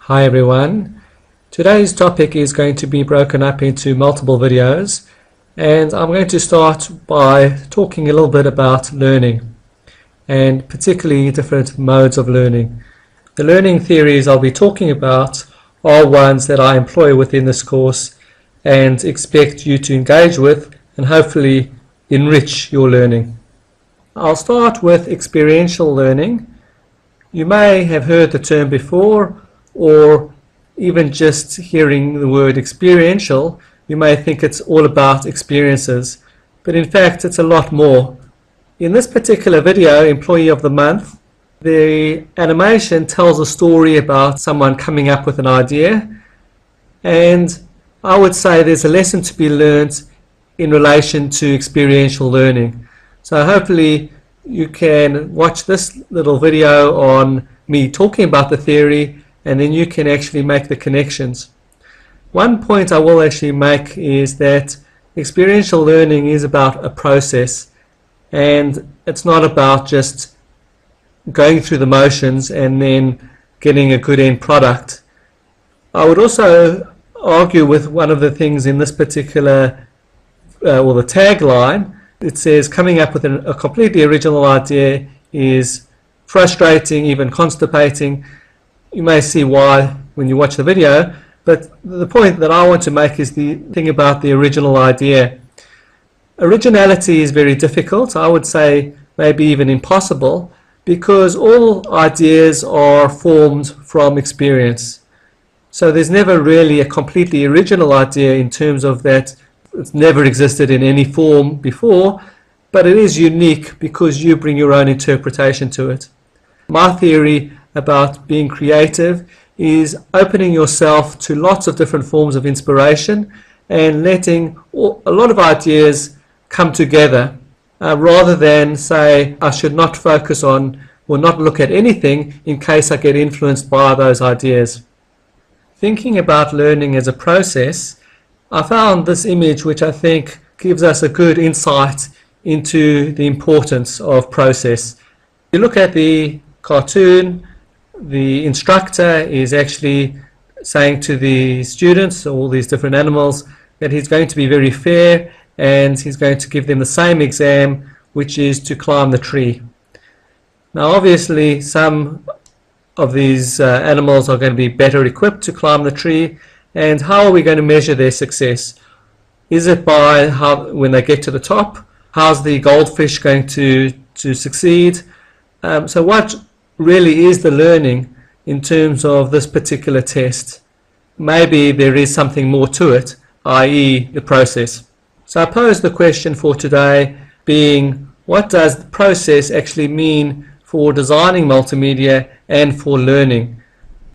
Hi everyone. Today's topic is going to be broken up into multiple videos, and I'm going to start by talking a little bit about learning and particularly different modes of learning. The learning theories I'll be talking about are ones that I employ within this course and expect you to engage with and hopefully enrich your learning. I'll start with experiential learning. You may have heard the term before, or even just hearing the word experiential, you may think it's all about experiences, but in fact it's a lot more. In this particular video, Employee of the Month, the animation tells a story about someone coming up with an idea, and I would say there's a lesson to be learned in relation to experiential learning. So hopefully you can watch this little video on me talking about the theory, and then you can actually make the connections. One point I will actually make is that experiential learning is about a process, and it's not about just going through the motions and then getting a good end product. I would also argue with one of the things in this particular, or the tagline. It says coming up with a completely original idea is frustrating, even constipating. You may see why when you watch the video, but the point that I want to make is the thing about the original idea. Originality is very difficult, I would say maybe even impossible, because all ideas are formed from experience. So there's never really a completely original idea in terms of that it's never existed in any form before, but it is unique because you bring your own interpretation to it. My theory about being creative is opening yourself to lots of different forms of inspiration and letting a lot of ideas come together, rather than say I should not focus on or not look at anything in case I get influenced by those ideas. Thinking about learning as a process, I found this image which I think gives us a good insight into the importance of process. You look at the cartoon, the instructor is actually saying to the students, all these different animals, that he's going to be very fair and he's going to give them the same exam, which is to climb the tree. Now obviously some of these animals are going to be better equipped to climb the tree, and how are we going to measure their success? Is it by how, when they get to the top, how's the goldfish going to succeed? So what really is the learning in terms of this particular test? Maybe there is something more to it, i.e. the process. So I pose the question for today being, what does the process actually mean for designing multimedia and for learning?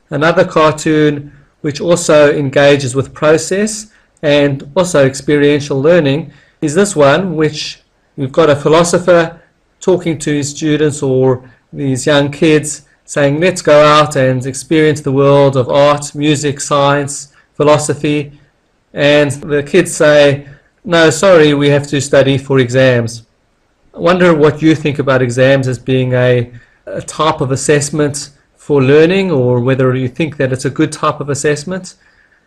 Another cartoon which also engages with process and also experiential learning is this one, which we've got a philosopher talking to his students or these young kids saying, let's go out and experience the world of art, music, science, philosophy, and the kids say, no, sorry, we have to study for exams. I wonder what you think about exams as being a type of assessment for learning, or whether you think that it's a good type of assessment.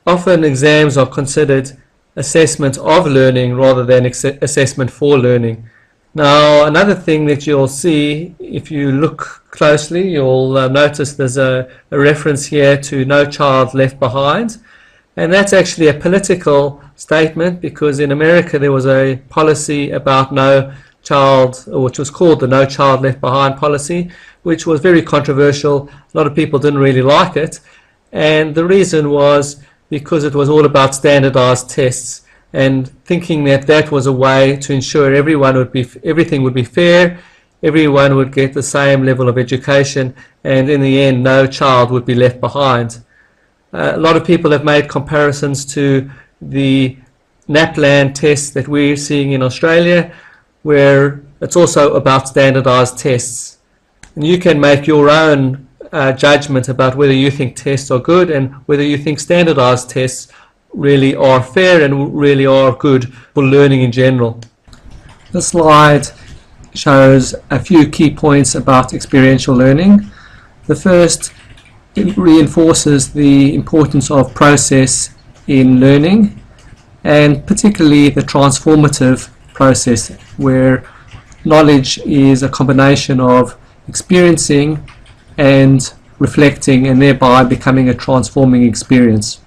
Often exams are considered assessment of learning rather than assessment for learning. Now another thing that you'll see if you look closely, you'll notice there's a reference here to No Child Left Behind, and that's actually a political statement, because in America there was a policy about no child, which was called the No Child Left Behind policy, which was very controversial. A lot of people didn't really like it, and the reason was because it was all about standardized tests, and thinking that that was a way to ensure everything would be fair, everyone would get the same level of education, and in the end no child would be left behind. A lot of people have made comparisons to the NAPLAN test that we're seeing in Australia, where it's also about standardized tests. And you can make your own judgment about whether you think tests are good and whether you think standardized tests really are fair and really are good for learning in general. This slide shows a few key points about experiential learning. The first It reinforces the importance of process in learning, and particularly the transformative process, where knowledge is a combination of experiencing and reflecting, and thereby becoming a transforming experience.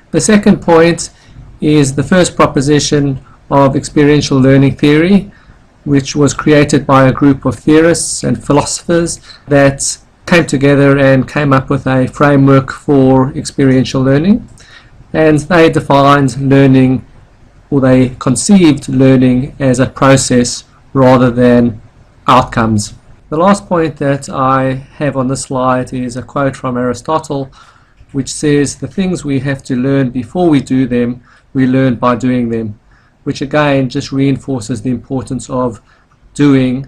The second point is the first proposition of experiential learning theory, which was created by a group of theorists and philosophers that came together and came up with a framework for experiential learning. And they defined learning, or they conceived learning as a process rather than outcomes. The last point that I have on this slide is a quote from Aristotle, which says, "The things we have to learn before we do them, we learn by doing them," which again just reinforces the importance of doing.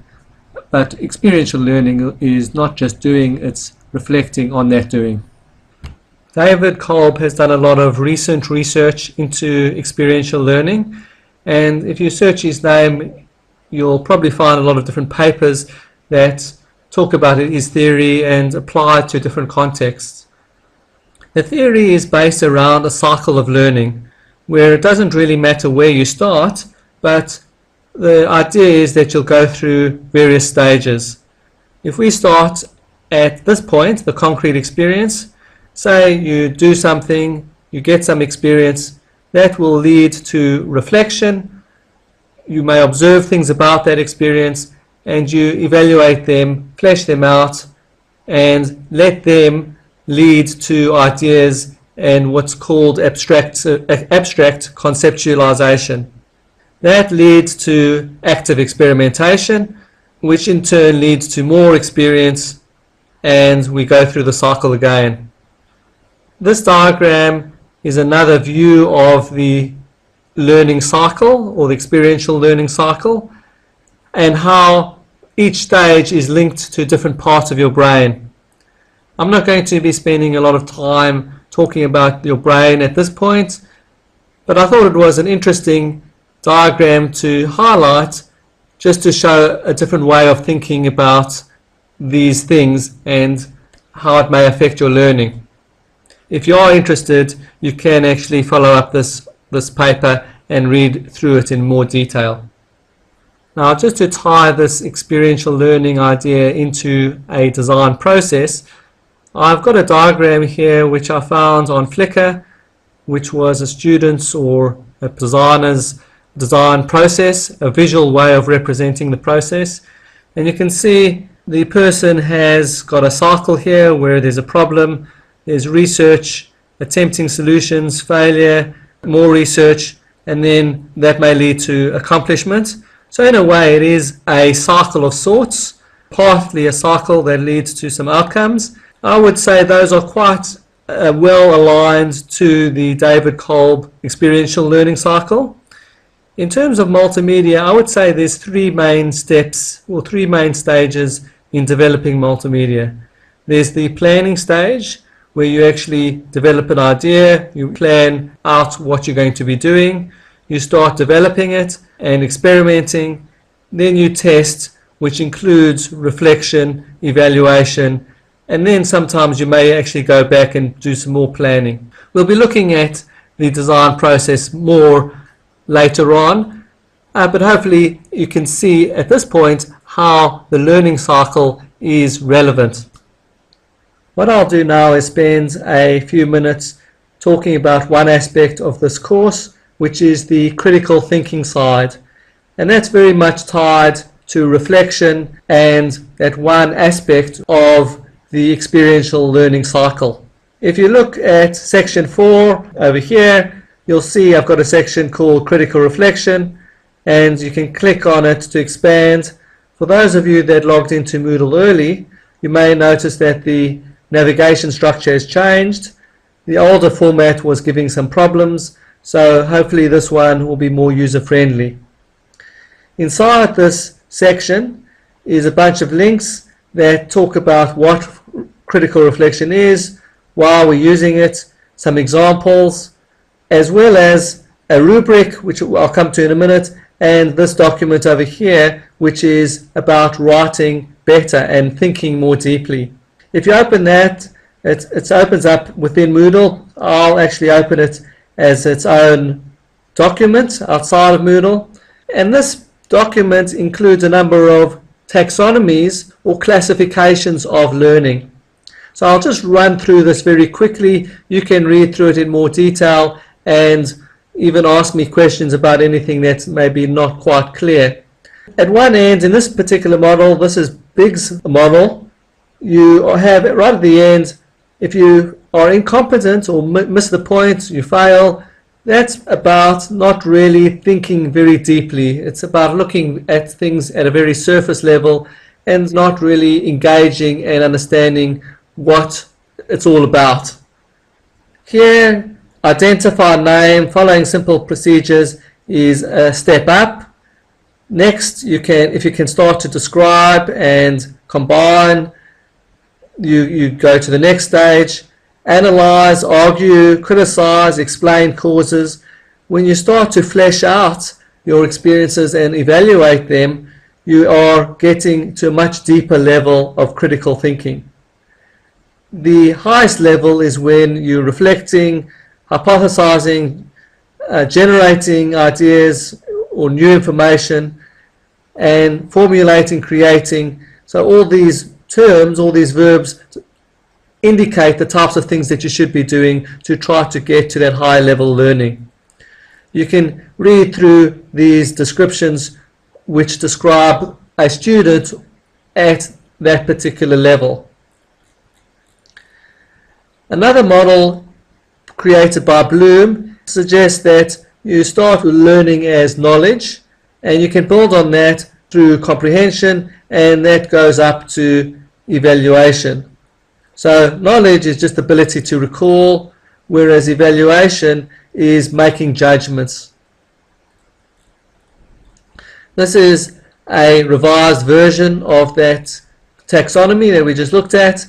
But experiential learning is not just doing, it's reflecting on that doing. David Kolb has done a lot of recent research into experiential learning, and if you search his name, you'll probably find a lot of different papers that talk about his theory and apply it to different contexts. The theory is based around a cycle of learning, where it doesn't really matter where you start, but the idea is that you'll go through various stages. If we start at this point, the concrete experience, say you do something, you get some experience, that will lead to reflection. You may observe things about that experience and you evaluate them, flesh them out, and let them lead to ideas and what's called abstract conceptualization. That leads to active experimentation, which in turn leads to more experience, and we go through the cycle again. This diagram is another view of the learning cycle, or the experiential learning cycle, and how each stage is linked to different parts of your brain. I'm not going to be spending a lot of time talking about your brain at this point, but I thought it was an interesting diagram to highlight, just to show a different way of thinking about these things and how it may affect your learning. If you are interested, you can actually follow up this paper and read through it in more detail. Now, just to tie this experiential learning idea into a design process, I've got a diagram here which I found on Flickr, which was a student's or a designer's design process, a visual way of representing the process. And you can see the person has got a cycle here where there's a problem, there's research, attempting solutions, failure, more research, and then that may lead to accomplishment. So in a way, it is a cycle of sorts, partly a cycle that leads to some outcomes. I would say those are quite well aligned to the David Kolb experiential learning cycle. In terms of multimedia, I would say there's three main steps, or three main stages in developing multimedia. There's the planning stage, where you actually develop an idea, you plan out what you're going to be doing, you start developing it and experimenting, then you test, which includes reflection, evaluation, and then sometimes you may actually go back and do some more planning. We'll be looking at the design process more later on, but hopefully you can see at this point how the learning cycle is relevant. What I'll do now is spend a few minutes talking about one aspect of this course, which is the critical thinking side. And that's very much tied to reflection and that one aspect of the experiential learning cycle. If you look at section 4 over here, you'll see I've got a section called critical reflection, and you can click on it to expand. For those of you that logged into Moodle early, you may notice that the navigation structure has changed. The older format was giving some problems, so hopefully this one will be more user-friendly. Inside this section is a bunch of links that talk about what critical reflection is, why we're using it, some examples, as well as a rubric, which I'll come to in a minute, and this document over here, which is about writing better and thinking more deeply. If you open that, It opens up within Moodle. I'll actually open it as its own document outside of Moodle. And this document includes a number of taxonomies or classifications of learning. So I'll just run through this very quickly. You can read through it in more detail and even ask me questions about anything that's maybe not quite clear. At one end, in this particular model, this is Big's model, you have right at the end, if you are incompetent or miss the point, you fail, that's about not really thinking very deeply. It's about looking at things at a very surface level and not really engaging and understanding what it's all about. Here, identify name, following simple procedures is a step up. Next, if you can start to describe and combine, you go to the next stage. Analyze, argue, criticize, explain causes. When you start to flesh out your experiences and evaluate them, you are getting to a much deeper level of critical thinking. The highest level is when you're reflecting, hypothesizing, generating ideas or new information, and formulating, creating. So all these terms, all these verbs indicate the types of things that you should be doing to try to get to that high level learning. You can read through these descriptions which describe a student at that particular level. Another model created by Bloom suggests that you start with learning as knowledge, and you can build on that through comprehension, and that goes up to evaluation. So knowledge is just the ability to recall, whereas evaluation is making judgments. This is a revised version of that taxonomy that we just looked at.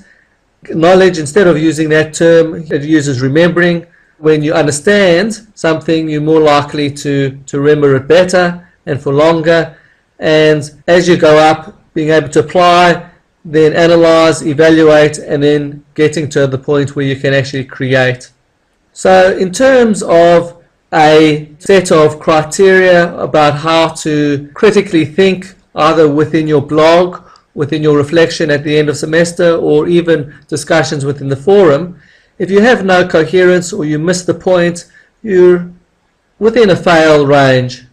Knowledge, instead of using that term, it uses remembering. When you understand something, you're more likely to remember it better and for longer. And as you go up, being able to apply, then analyze, evaluate, and then getting to the point where you can actually create. So in terms of a set of criteria about how to critically think, either within your blog, within your reflection at the end of semester, or even discussions within the forum, if you have no coherence or you miss the point, you're within a fail range.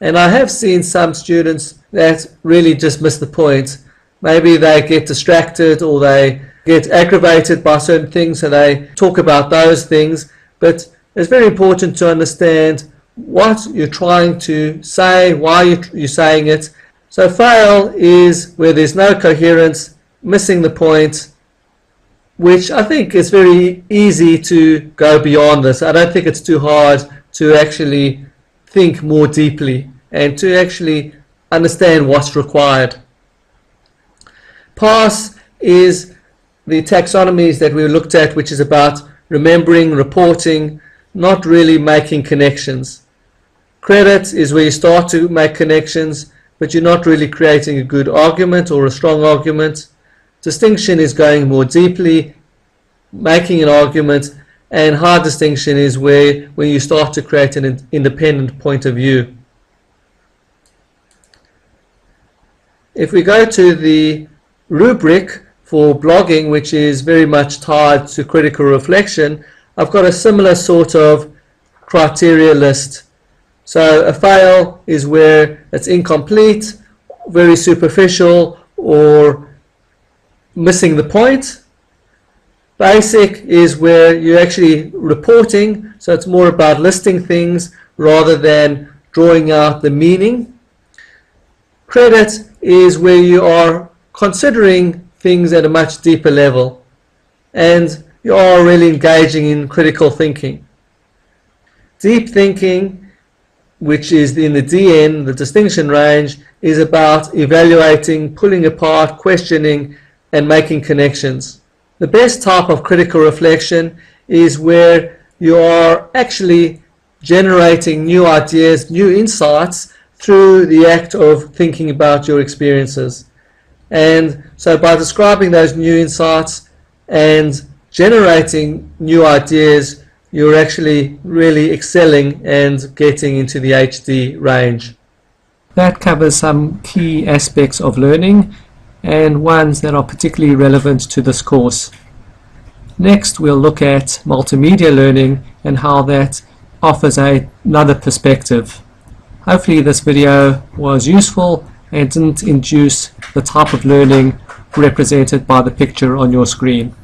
And I have seen some students that really just miss the point. Maybe they get distracted or they get aggravated by certain things, so they talk about those things. But it's very important to understand what you're trying to say, why you're saying it. So fail is where there's no coherence, missing the point, which I think is very easy to go beyond this. I don't think it's too hard to actually think more deeply and to actually understand what's required. Pass is the taxonomies that we looked at, which is about remembering, reporting, not really making connections. Credit is where you start to make connections, but you're not really creating a good argument or a strong argument. Distinction is going more deeply, making an argument, and hard distinction is when you start to create an independent point of view. If we go to the rubric for blogging, which is very much tied to critical reflection, I've got a similar sort of criteria list. So a fail is where it's incomplete, very superficial, or missing the point. Basic is where you're actually reporting, so it's more about listing things rather than drawing out the meaning. Credit is where you are considering things at a much deeper level and you are really engaging in critical thinking. Deep thinking, which is in the DN, the distinction range, is about evaluating, pulling apart, questioning, and making connections. The best type of critical reflection is where you are actually generating new ideas, new insights through the act of thinking about your experiences. And so by describing those new insights and generating new ideas, you're actually really excelling and getting into the HD range. That covers some key aspects of learning and ones that are particularly relevant to this course. Next, we'll look at multimedia learning and how that offers another perspective. Hopefully this video was useful and didn't induce the type of learning represented by the picture on your screen.